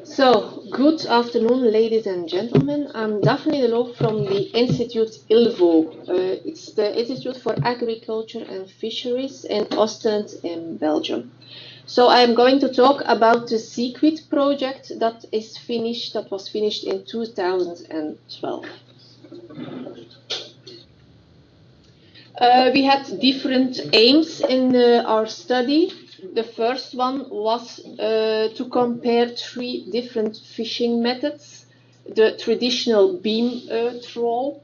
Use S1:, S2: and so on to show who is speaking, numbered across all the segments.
S1: So, good afternoon, ladies and gentlemen. I'm Daphné Deloof from the Institute ILVO. It's the Institute for Agriculture and Fisheries in Ostend in Belgium. So I am going to talk about the Sequid project that was finished in 2012. We had different aims in our study. The first one was to compare 3 different fishing methods: the traditional beam trawl,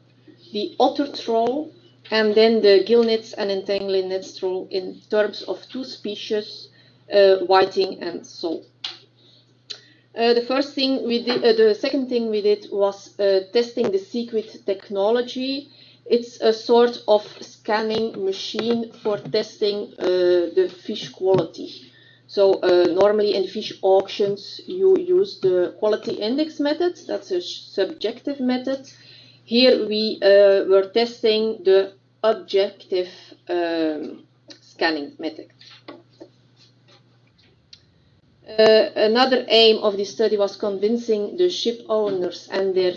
S1: the otter trawl, and then the gill nets and entangling nets trawl in terms of 2 species, whiting and sole. The second thing we did was testing the Sequid technology. It's a sort of scanning machine for testing the fish quality. So normally in fish auctions you use the quality index method. That's a subjective method. Here we were testing the objective scanning method. Another aim of this study was convincing the ship owners and their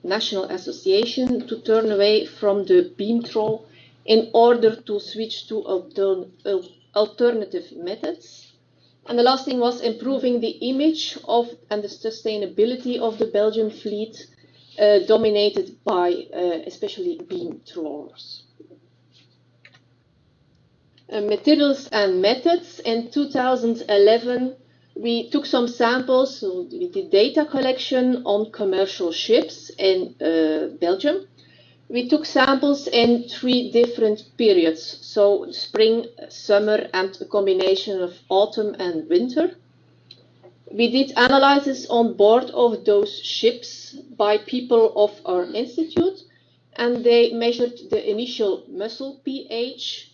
S1: national association to turn away from the beam trawl in order to switch to alternative methods. And the last thing was improving the image of and the sustainability of the Belgian fleet, dominated by especially beam trawlers. Materials and methods. In 2011, we took some samples, so we did data collection on commercial ships in Belgium. We took samples in 3 different periods, so spring, summer, and a combination of autumn and winter. We did analysis on board of those ships by people of our institute, and they measured the initial mussel pH.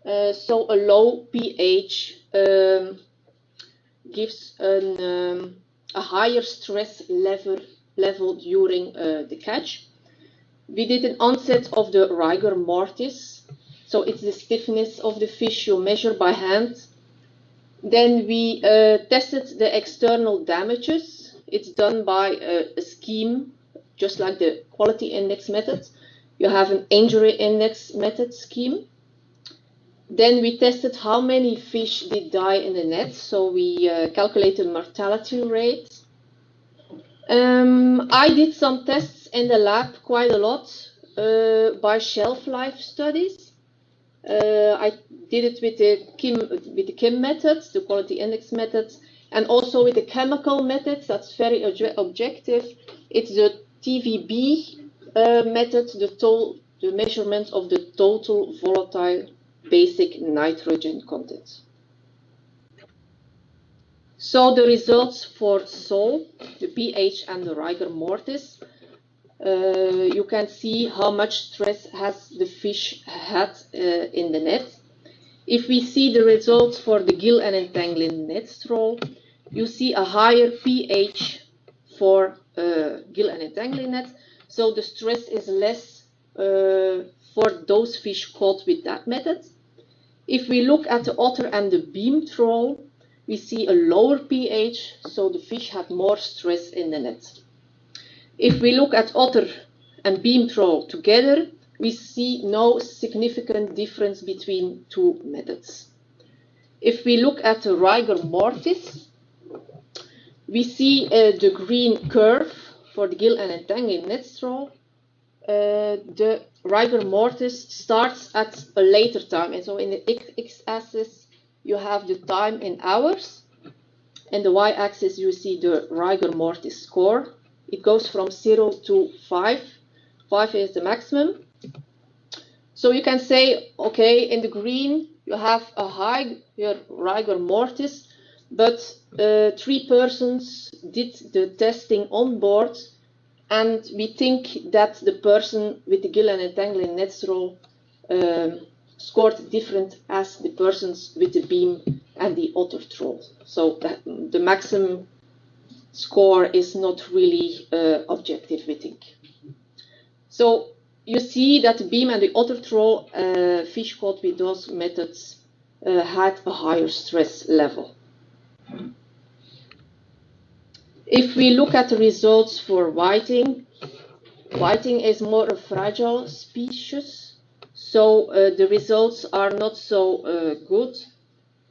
S1: So a low pH gives a higher stress level during the catch. We did an onset of the rigor mortis, so it's the stiffness of the fish you measure by hand. Then we tested the external damages. It's done by a scheme, just like the quality index method. You have an injury index method scheme. Then we tested how many fish did die in the net, so we calculated mortality rate. I did some tests in the lab, quite a lot, by shelf life studies. I did it with the QIM methods, the quality index methods, and also with the chemical methods. That's very objective. It's the TVB method, the measurement of the total volatile basic nitrogen content. So the results for sole, the pH and the rigor mortis, you can see how much stress has the fish had in the net. If we see the results for the gill and entangling net trawl, you see a higher pH for gill and entangling net, so the stress is less for those fish caught with that method. If we look at the otter and the beam trawl, we see a lower pH, so the fish had more stress in the net. If we look at otter and beam trawl together, we see no significant difference between 2 methods. If we look at the rigor mortis, we see the green curve for the gill and entangling net trawl. The rigor mortis starts at a later time, and so in the x-axis you have the time in hours, and the y-axis you see the rigor mortis score. It goes from 0 to 5. 5 is the maximum. So you can say, okay, in the green you have a higher rigor mortis, but 3 persons did the testing on board, and we think that the person with the gill and entangling net trawl scored different as the persons with the beam and the otter trawl. So the maximum score is not really objective, we think. So you see that the beam and the otter trawl fish caught with those methods had a higher stress level. If we look at the results for whiting, whiting is more a fragile species, so the results are not so good.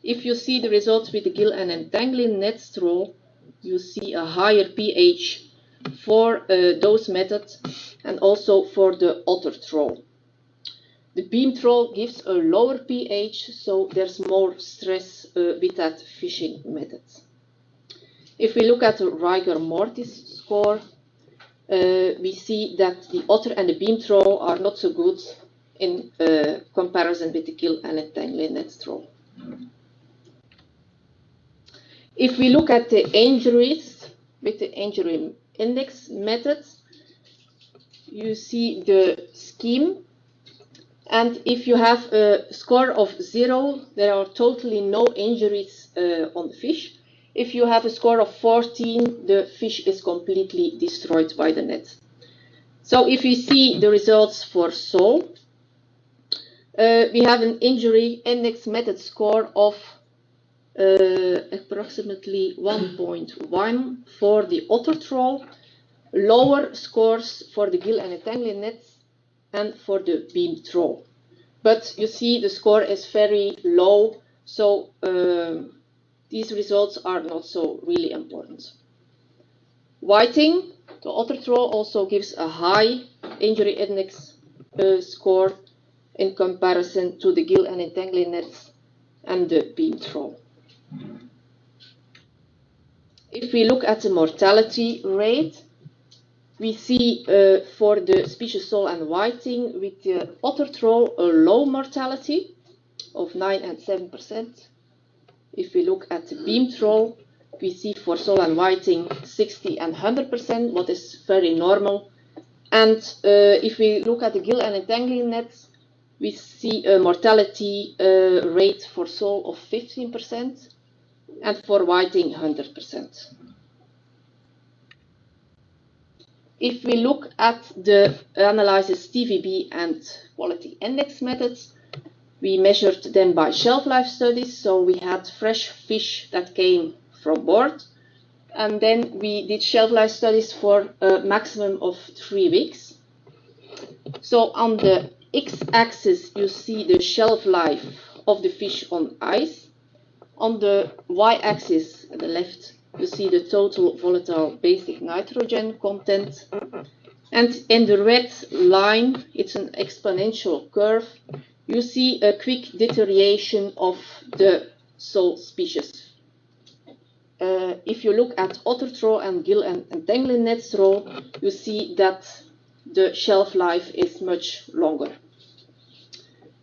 S1: If you see the results with the gill and entangling net trawl, you see a higher pH for those methods and also for the otter trawl. The beam trawl gives a lower pH, so there's more stress with that fishing method. If we look at the rigor mortis score, we see that the otter and the beam trawl are not so good in comparison with the gill and entangling net trawl. If we look at the injuries with the injury index method, you see the scheme. And if you have a score of 0, there are totally no injuries on the fish. If you have a score of 14, the fish is completely destroyed by the net. So if we see the results for sole, we have an injury index method score of approximately 1.1 for the otter trawl, lower scores for the gill and entangling nets and for the beam trawl. But you see the score is very low, so these results are not so really important. Whiting, the otter trawl, also gives a high injury index score in comparison to the gill and entangling nets and the beam trawl. If we look at the mortality rate, we see for the species sole and whiting with the otter trawl a low mortality of 9 and 7%. If we look at the beam trawl, we see for sole and whiting 60 and 100%, what is very normal. And if we look at the gill and entangling nets, we see a mortality rate for sole of 15% and for whiting 100%. If we look at the analysis TVB and quality index methods, we measured them by shelf life studies. So we had fresh fish that came from board, and then we did shelf life studies for a maximum of 3 weeks. So on the x-axis, you see the shelf life of the fish on ice. On the y-axis, at the left, you see the total volatile basic nitrogen content. And in the red line, it's an exponential curve. You see a quick deterioration of the sole species. If you look at otter trawl and gill and entangling net trawl, you see that the shelf life is much longer.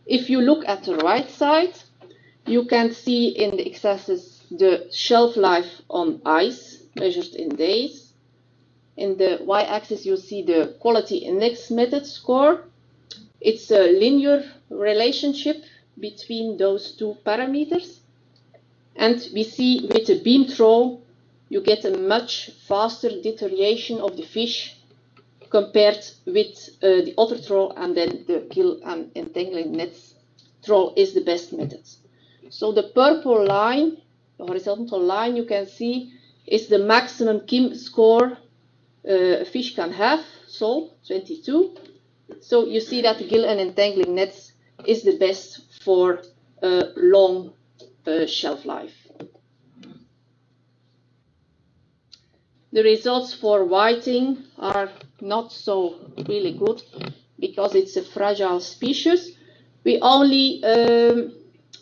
S1: If you look at the right side, you can see in the x-axis the shelf life on ice measured in days. In the y-axis, you see the quality index method score. It's a linear relationship between those two parameters. And we see with the beam trawl, you get a much faster deterioration of the fish compared with the otter trawl, and then the gill and entangling nets trawl is the best method. So the purple line, the horizontal line you can see, is the maximum QIM score a fish can have, so 22. So you see that the gill and entangling nets is the best for a long shelf life. The results for whiting are not so really good because it's a fragile species. We only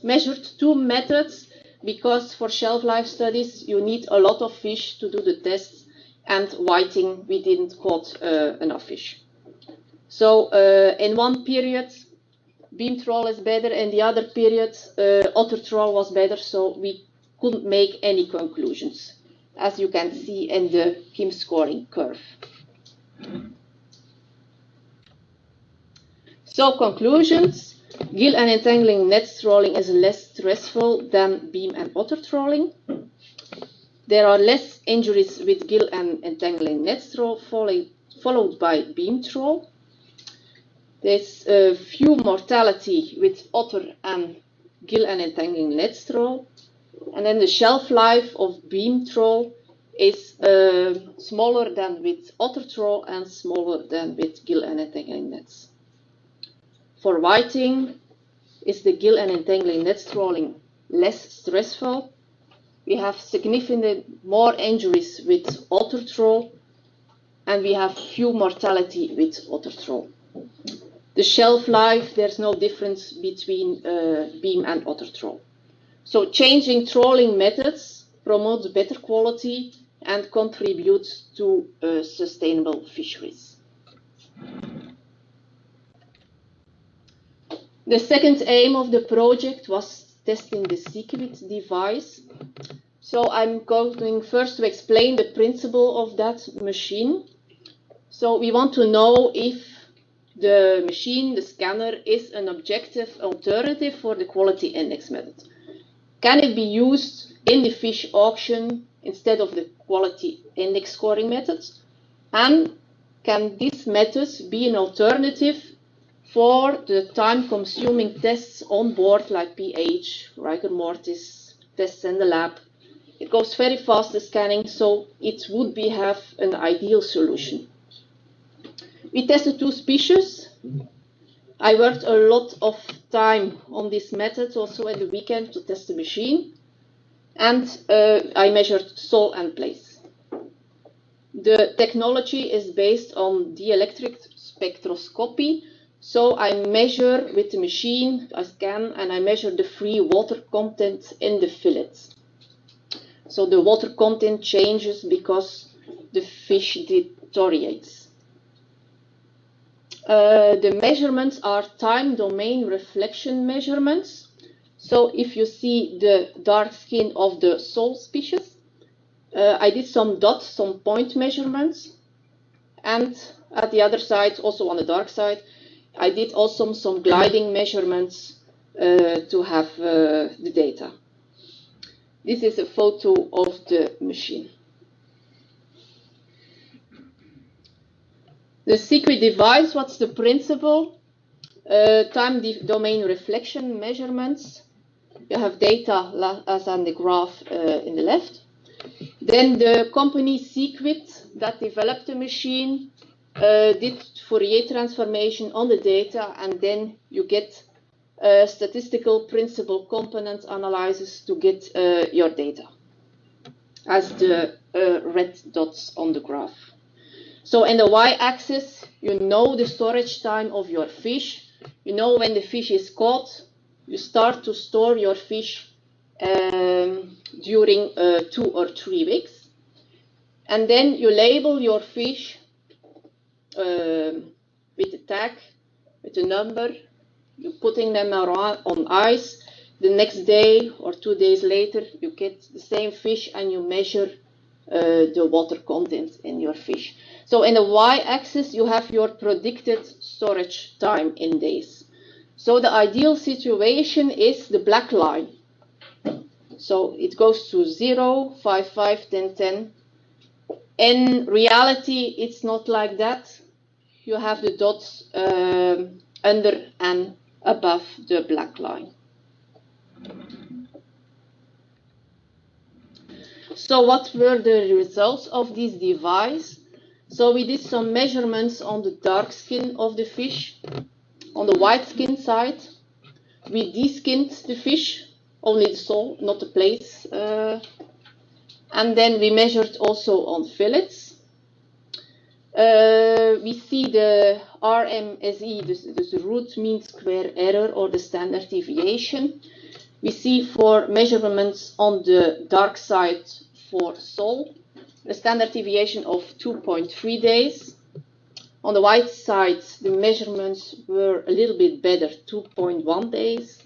S1: measured 2 methods because for shelf life studies you need a lot of fish to do the tests, and whiting we didn't caught enough fish. So in one period beam trawl is better, in the other period otter trawl was better, so we couldn't make any conclusions, as you can see in the QIM scoring curve. So conclusions: gill and entangling net trawling is less stressful than beam and otter trawling. There are less injuries with gill and entangling net trawl followed by beam trawl. There's few mortality with otter and gill and entangling net trawl. And then the shelf life of beam trawl is smaller than with otter trawl and smaller than with gill and entangling nets. For whiting, is the gill and entangling net trawling less stressful? We have significantly more injuries with otter trawl, and we have few mortality with otter trawl. The shelf life, there's no difference between beam and otter trawl. So changing trawling methods promotes better quality and contributes to sustainable fisheries. The second aim of the project was testing the Sequid device. So I'm going first to explain the principle of that machine. So we want to know if the machine, the scanner, is an objective alternative for the quality index method. Can it be used in the fish auction instead of the quality index scoring methods? And can this method be an alternative for the time-consuming tests on board, like pH, rigor mortis, tests in the lab? It goes very fast, the scanning, so it would have an ideal solution. We tested 2 species. I worked a lot of time on this method, also at the weekend, to test the machine. And I measured sol and place. The technology is based on dielectric spectroscopy. So I measure with the machine, I scan, and I measure the free water content in the fillets. So the water content changes because the fish deteriorates. The measurements are time domain reflection measurements. So if you see the dark skin of the sole species, I did some dot, some point measurements. And at the other side, also on the dark side, I did also some gliding measurements to have the data. This is a photo of the machine. The Sequid device, what's the principle? Time domain reflection measurements. You have data as on the graph in the left. Then the company Sequid that developed the machine did Fourier transformation on the data, and then you get statistical principal component analysis to get your data as the red dots on the graph. So in the y-axis, you know the storage time of your fish. You know when the fish is caught. You start to store your fish during 2 or 3 weeks. And then you label your fish with a tag, with a number. You're putting them on ice. The next day or 2 days later, you get the same fish and you measure the water content in your fish. So in the y-axis, you have your predicted storage time in days. So the ideal situation is the black line. So it goes to 0, 5, 5, 10, 10. In reality, it's not like that. You have the dots under and above the black line. So what were the results of this device? So we did some measurements on the dark skin of the fish. On the white skin side, we deskinned the fish, only the sole, not the plates. And then we measured also on fillets. We see the RMSE, the root mean square error, or the standard deviation. We see for measurements on the dark side for sole, the standard deviation of 2.3 days. On the white side, the measurements were a little bit better, 2.1 days.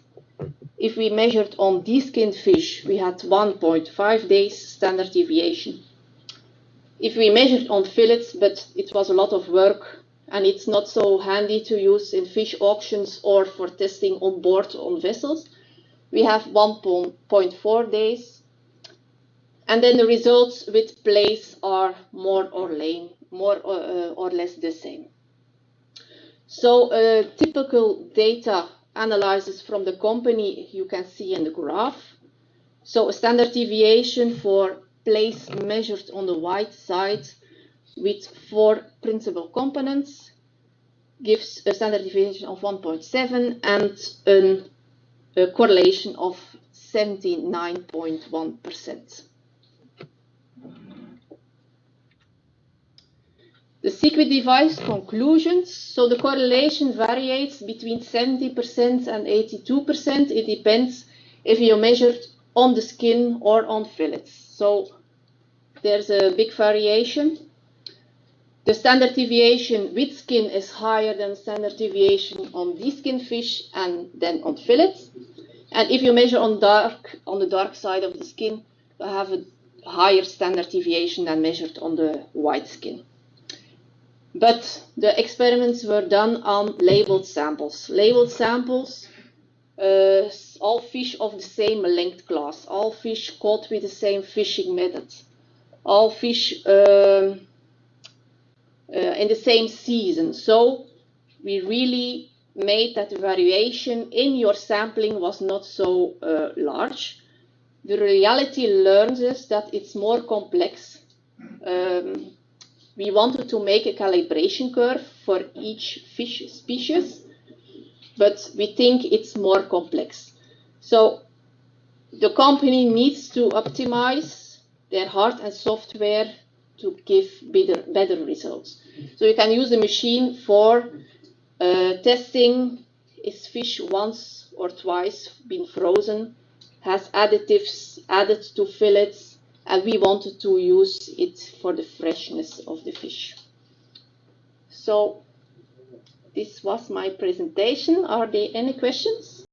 S1: If we measured on deskinned fish, we had 1.5 days standard deviation. If we measured on fillets, but it was a lot of work and it's not so handy to use in fish auctions or for testing on board on vessels, we have 1.4 days. And then the results with place are more or less the same. So typical data analysis from the company you can see in the graph. So a standard deviation for place measured on the white side with 4 principal components gives a standard deviation of 1.7 and a correlation of 79.1%. The Sequid device conclusions. So the correlation varies between 70% and 82%. It depends if you measured on the skin or on fillets. So there's a big variation. The standard deviation with skin is higher than standard deviation on deskin fish and then on fillets. And if you measure on the dark side of the skin, you have a higher standard deviation than measured on the white skin. But the experiments were done on labeled samples. Labeled samples, all fish of the same length class, all fish caught with the same fishing method, all fish in the same season. So we really made that the variation in your sampling was not so large. The reality learns us that it's more complex. We wanted to make a calibration curve for each fish species, but we think it's more complex. So the company needs to optimize their hard and software to give better results. So you can use the machine for testing is fish once or twice been frozen, has additives added to fillets, and we wanted to use it for the freshness of the fish. So this was my presentation. Are there any questions?